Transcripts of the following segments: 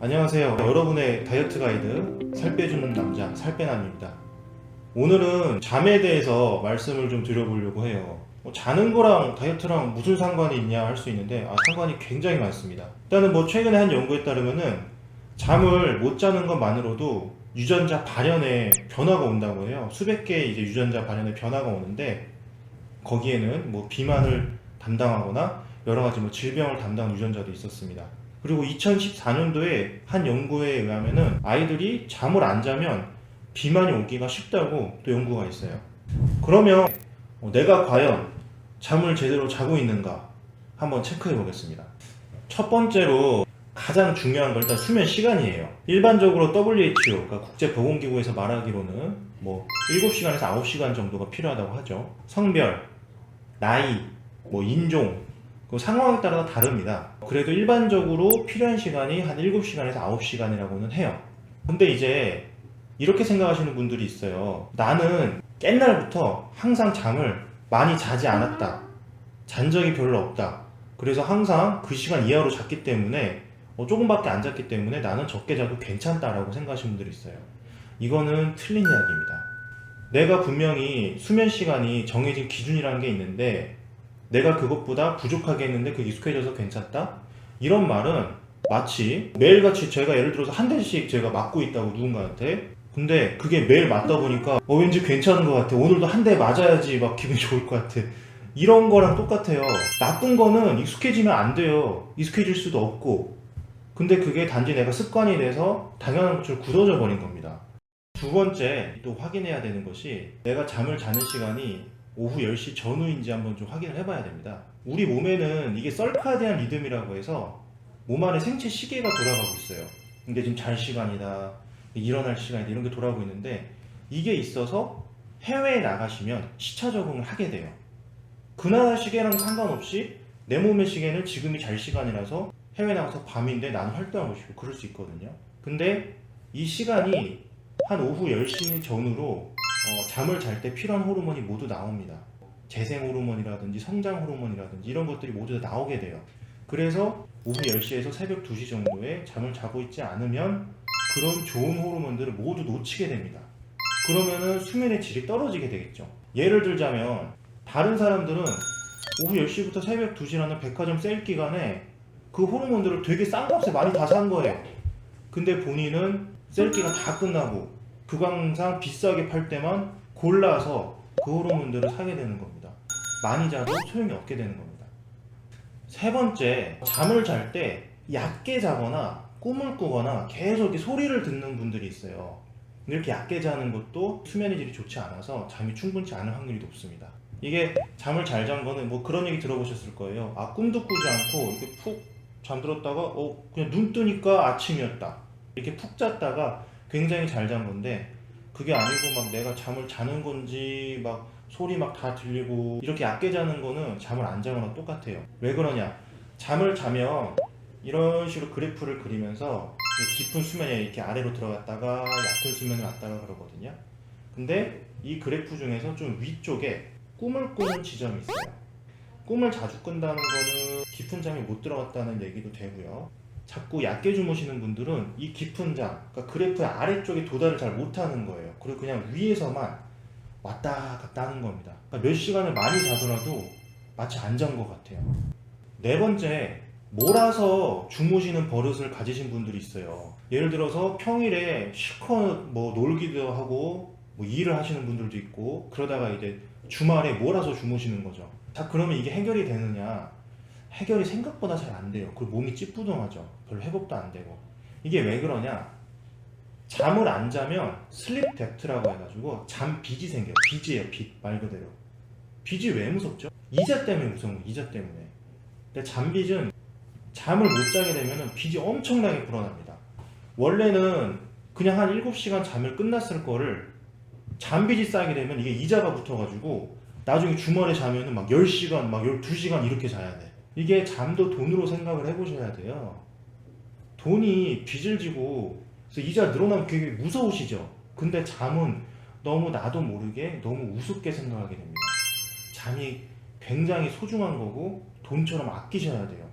안녕하세요. 여러분의 다이어트 가이드 살 빼주는 남자 살빼남입니다. 오늘은 잠에 대해서 말씀을 좀 드려보려고 해요. 자는 거랑 다이어트랑 무슨 상관이 있냐 할 수 있는데 상관이 굉장히 많습니다. 일단은 최근에 한 연구에 따르면은 잠을 못 자는 것만으로도 유전자 발현에 변화가 온다고 해요. 수백 개의 이제 유전자 발현에 변화가 오는데 거기에는 비만을 담당하거나 여러 가지 질병을 담당하는 유전자도 있었습니다. 그리고 2014년도에 한 연구에 의하면은 아이들이 잠을 안 자면 비만이 오기가 쉽다고 또 연구가 있어요. 그러면 내가 과연 잠을 제대로 자고 있는가 한번 체크해 보겠습니다. 첫 번째로 가장 중요한 건 일단 수면 시간이에요. 일반적으로 WHO, 그러니까 국제보건기구에서 말하기로는 7시간에서 9시간 정도가 필요하다고 하죠. 성별, 나이, 인종, 그 상황에 따라 다릅니다. 그래도 일반적으로 필요한 시간이 한 7시간에서 9시간이라고는 해요. 근데 이제 이렇게 생각하시는 분들이 있어요. 나는 옛날부터 항상 잠을 많이 자지 않았다. 잔 적이 별로 없다. 그래서 항상 그 시간 이하로 잤기 때문에 조금밖에 안 잤기 때문에 나는 적게 자도 괜찮다라고 생각하시는 분들이 있어요. 이거는 틀린 이야기입니다. 내가 분명히 수면 시간이 정해진 기준이라는 게 있는데 내가 그것보다 부족하게 했는데 그게 익숙해져서 괜찮다? 이런 말은 마치 매일같이 제가 예를 들어서 한 대씩 제가 맞고 있다고 누군가한테, 근데 그게 매일 맞다 보니까 왠지 괜찮은 것 같아, 오늘도 한 대 맞아야지 기분이 좋을 것 같아, 이런 거랑 똑같아요. 나쁜 거는 익숙해지면 안 돼요. 익숙해질 수도 없고. 근데 그게 단지 내가 습관이 돼서 당연한 것처럼 굳어져 버린 겁니다. 두 번째 또 확인해야 되는 것이 내가 잠을 자는 시간이 오후 10시 전후인지 한번 좀 확인을 해봐야 됩니다. 우리 몸에는 이게 썰카디안 리듬이라고 해서 몸 안에 생체 시계가 돌아가고 있어요. 근데 지금 잘 시간이다, 일어날 시간이다, 이런 게 돌아가고 있는데 이게 있어서 해외에 나가시면 시차 적응을 하게 돼요. 그 나라 시계랑 상관없이 내 몸의 시계는 지금이 잘 시간이라서 해외 나가서 밤인데 나는 활동하고 싶고 그럴 수 있거든요. 근데 이 시간이 한 오후 10시 전후로 잠을 잘 때 필요한 호르몬이 모두 나옵니다. 재생 호르몬이라든지 성장 호르몬이라든지 이런 것들이 모두 다 나오게 돼요. 그래서 오후 10시에서 새벽 2시 정도에 잠을 자고 있지 않으면 그런 좋은 호르몬들을 모두 놓치게 됩니다. 그러면은 수면의 질이 떨어지게 되겠죠. 예를 들자면 다른 사람들은 오후 10시부터 새벽 2시라는 백화점 세일 기간에 그 호르몬들을 되게 싼 값에 많이 다 산 거예요. 근데 본인은 세일 기간 다 끝나고 그광상 비싸게 팔 때만 골라서 그 호르몬들을 사게 되는 겁니다. 많이 자도 소용이 없게 되는 겁니다. 세 번째, 잠을 잘 때 얕게 자거나 꿈을 꾸거나 계속 이렇게 소리를 듣는 분들이 있어요. 이렇게 얕게 자는 것도 수면의 질이 좋지 않아서 잠이 충분치 않을 확률이 높습니다. 이게 잠을 잘 잔 거는 그런 얘기 들어보셨을 거예요. 꿈도 꾸지 않고 이렇게 푹 잠들었다가 그냥 눈 뜨니까 아침이었다, 이렇게 푹 잤다가 굉장히 잘 잔 건데, 그게 아니고 내가 잠을 자는 건지 소리 다 들리고 이렇게 얕게 자는 거는 잠을 안 자거나 똑같아요. 왜 그러냐? 잠을 자면 이런 식으로 그래프를 그리면서 깊은 수면에 이렇게 아래로 들어갔다가 얕은 수면에 왔다가 그러거든요. 근데 이 그래프 중에서 좀 위쪽에 꿈을 꾸는 지점이 있어요. 꿈을 자주 꾼다는 거는 깊은 잠이 못 들어갔다는 얘기도 되고요. 자꾸 얕게 주무시는 분들은 이 깊은 잠, 그러니까 그래프의 아래쪽에 도달을 잘 못하는 거예요. 그리고 그냥 위에서만 왔다 갔다 하는 겁니다. 그러니까 몇 시간을 많이 자더라도 마치 안 잔 것 같아요. 네 번째, 몰아서 주무시는 버릇을 가지신 분들이 있어요. 예를 들어서 평일에 실컷 놀기도 하고 일을 하시는 분들도 있고, 그러다가 이제 주말에 몰아서 주무시는 거죠. 자, 그러면 이게 해결이 되느냐? 해결이 생각보다 잘 안 돼요. 그리고 몸이 찌뿌둥하죠. 별로 회복도 안 되고. 이게 왜 그러냐? 잠을 안 자면 슬립 뎁트라고 해가지고 잠빚이 생겨요. 빚이에요, 빚. 말 그대로. 빚이 왜 무섭죠? 이자 때문에 무서운 거예요. 이자 때문에. 근데 잠빚은 잠을 못 자게 되면 빚이 엄청나게 불어납니다. 원래는 그냥 한 7시간 잠을 끝났을 거를 잠빚이 쌓이게 되면 이게 이자가 붙어가지고 나중에 주말에 자면은 10시간, 12시간 이렇게 자야 돼. 이게 잠도 돈으로 생각을 해보셔야 돼요. 돈이 빚을 지고 그래서 이자 늘어나면 되게 무서우시죠. 근데 잠은 너무 나도 모르게 너무 우습게 생각하게 됩니다. 잠이 굉장히 소중한 거고 돈처럼 아끼셔야 돼요.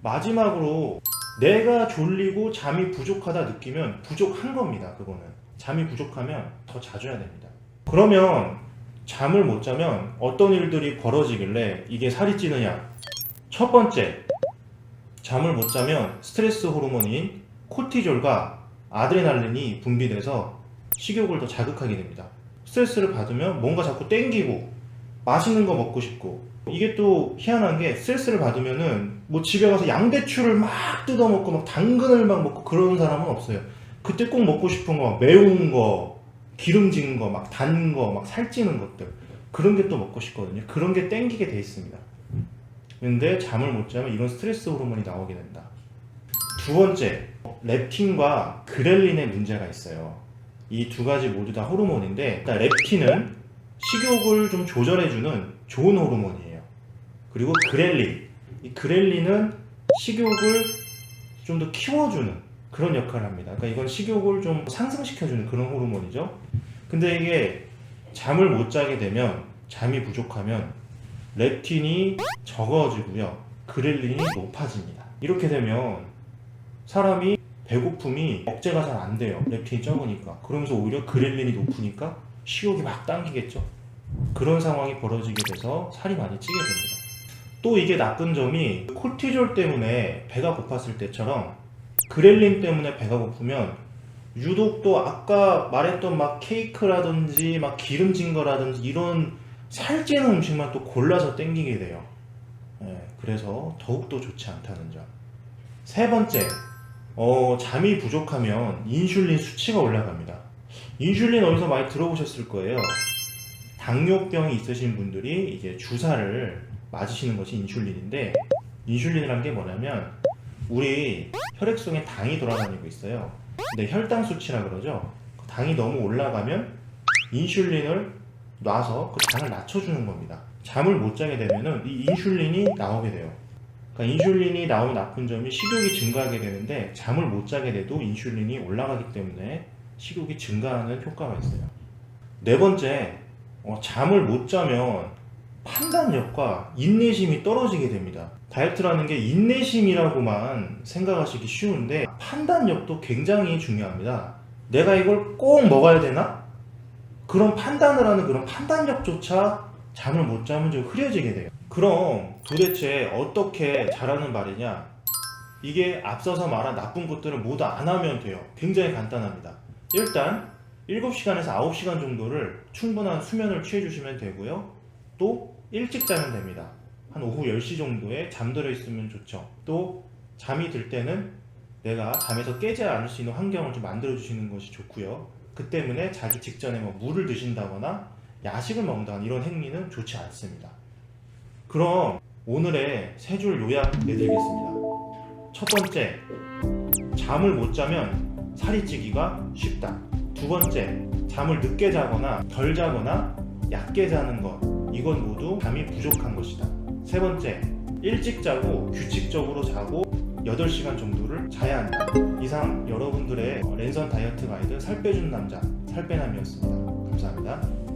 마지막으로 내가 졸리고 잠이 부족하다 느끼면 부족한 겁니다. 그거는 잠이 부족하면 더 자줘야 됩니다. 그러면 잠을 못 자면 어떤 일들이 벌어지길래 이게 살이 찌느냐? 첫 번째, 잠을 못 자면 스트레스 호르몬인 코티졸과 아드레날린이 분비돼서 식욕을 더 자극하게 됩니다. 스트레스를 받으면 뭔가 자꾸 땡기고 맛있는 거 먹고 싶고, 이게 또 희한한 게 스트레스를 받으면은 뭐 집에 가서 양배추를 막 뜯어먹고 막 당근을 막 먹고 그러는 사람은 없어요. 그때 꼭 먹고 싶은 거 막 매운 거, 기름진 거, 막 단 거, 막 살찌는 것들, 그런 게 또 먹고 싶거든요. 그런 게 땡기게 돼 있습니다. 근데 잠을 못 자면 이런 스트레스 호르몬이 나오게 된다. 두 번째, 렙틴과 그렐린의 문제가 있어요. 이 두 가지 모두 다 호르몬인데, 일단 렙틴은 식욕을 좀 조절해주는 좋은 호르몬이에요. 그리고 그렐린, 이 그렐린은 식욕을 좀 더 키워주는 그런 역할을 합니다. 그러니까 이건 식욕을 좀 상승시켜주는 그런 호르몬이죠. 근데 이게 잠을 못 자게 되면, 잠이 부족하면 렙틴이 적어지고요, 그렐린이 높아집니다. 이렇게 되면 사람이 배고픔이 억제가 잘 안 돼요. 렙틴이 적으니까. 그러면서 오히려 그렐린이 높으니까 식욕이 막 당기겠죠. 그런 상황이 벌어지게 돼서 살이 많이 찌게 됩니다. 또 이게 나쁜 점이, 코티졸 때문에 배가 고팠을 때처럼 그렐린 때문에 배가 고프면 유독 또 아까 말했던 막 케이크라든지 막 기름진 거라든지 이런 살찌는 음식만 또 골라서 땡기게 돼요. 그래서 더욱더 좋지 않다는 점. 세 번째, 잠이 부족하면 인슐린 수치가 올라갑니다. 인슐린 어디서 많이 들어보셨을 거예요. 당뇨병이 있으신 분들이 이제 주사를 맞으시는 것이 인슐린인데, 인슐린이란 게 뭐냐면 우리 혈액 속에 당이 돌아다니고 있어요. 근데 혈당 수치라 그러죠. 당이 너무 올라가면 인슐린을 놔서 그 당을 낮춰주는 겁니다. 잠을 못 자게 되면은 이 인슐린이 나오게 돼요. 그러니까 인슐린이 나오는 나쁜 점이 식욕이 증가하게 되는데, 잠을 못 자게 돼도 인슐린이 올라가기 때문에 식욕이 증가하는 효과가 있어요. 네 번째, 잠을 못 자면 판단력과 인내심이 떨어지게 됩니다. 다이어트라는 게 인내심이라고만 생각하시기 쉬운데 판단력도 굉장히 중요합니다. 내가 이걸 꼭 먹어야 되나? 그런 판단을 하는 그런 판단력조차 잠을 못 자면 좀 흐려지게 돼요. 그럼 도대체 어떻게 잘하는 말이냐? 이게 앞서서 말한 나쁜 것들을 모두 안 하면 돼요. 굉장히 간단합니다. 일단 7시간에서 9시간 정도를 충분한 수면을 취해주시면 되고요. 또 일찍 자면 됩니다. 한 오후 10시 정도에 잠들어 있으면 좋죠. 또 잠이 들 때는 내가 잠에서 깨지 않을 수 있는 환경을 좀 만들어 주시는 것이 좋고요. 그 때문에 자기 직전에 뭐 물을 드신다거나 야식을 먹는다거나 이런 행위는 좋지 않습니다. 그럼 오늘의 세 줄 요약 내드리겠습니다. 첫 번째, 잠을 못 자면 살이 찌기가 쉽다. 두 번째, 잠을 늦게 자거나 덜 자거나 얕게 자는 것, 이건 모두 잠이 부족한 것이다. 세 번째, 일찍 자고 규칙적으로 자고 8시간 정도를 자야 한다. 이상 여러분들의 랜선 다이어트 가이드 살 빼주는 남자, 살빼남이었습니다. 감사합니다.